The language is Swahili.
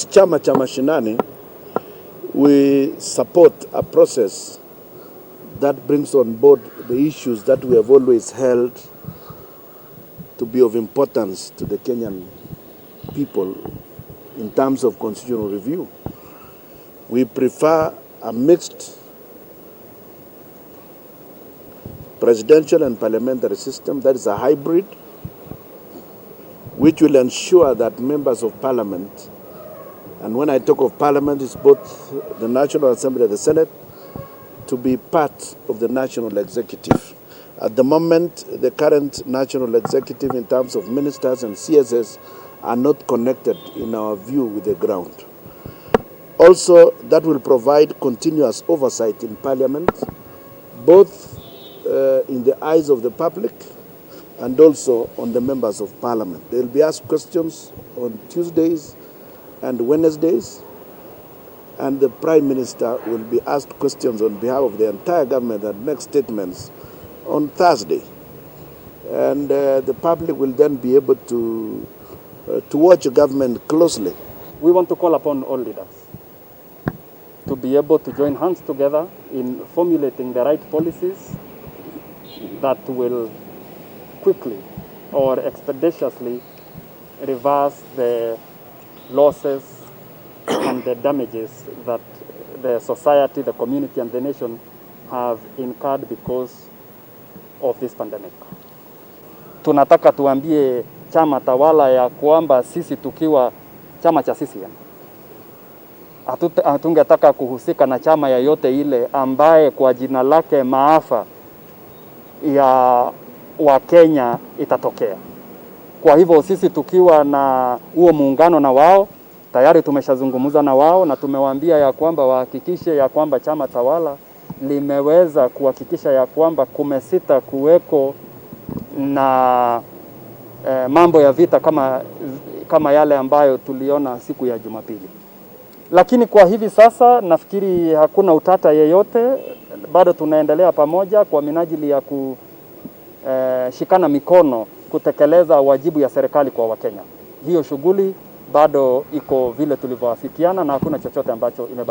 Chama Cha Mashinani, we support a process that brings on board the issues that we have always held to be of importance to the Kenyan people in terms of constitutional review. We prefer a mixed presidential and parliamentary system that is a hybrid, which will ensure that members of parliament, and when I talk of parliament, it's both the National Assembly and the Senate, to be part of the national executive. At the moment, the current national executive in terms of ministers and CSS are not connected in our view with the ground. Also, that will provide continuous oversight in parliament, both in the eyes of the public and also on the members of parliament. They will be asked questions on Tuesdays and Wednesdays, and the Prime Minister will be asked questions on behalf of the entire government and make statements on Thursday. And the public will then be able to watch the government closely. We want to call upon all leaders to be able to join hands together in formulating the right policies that will quickly or expeditiously reverse the losses and the damages that the society, the community, and the nation have incurred because of this pandemic. Tunataka tuambie chama tawala ya kwamba sisi tukiwa chama cha CCM hatungetaka kuhusika na chama yoyote ile ambaye kwa jina lake maafa ya Wakenya itatokea. Kwa hivyo sisi tukiwa na huo muungano na wao, tayari tumeshazungumza na wao na tumewaambia ya kwamba wahakikishe ya kwamba chama tawala limeweza kuhakikisha ya kwamba kumesita kuweko na mambo ya vita kama yale ambayo tuliona siku ya Jumapili. Lakini kwa hivi sasa nafikiri hakuna utata yeyote, bado tunaendelea pamoja kwa minajili ya kushikana mikono kutekeleza wajibu ya serikali kwa Wakenya. Hiyo shughuli bado iko vile tulivyoafikiana na hakuna chochote ambacho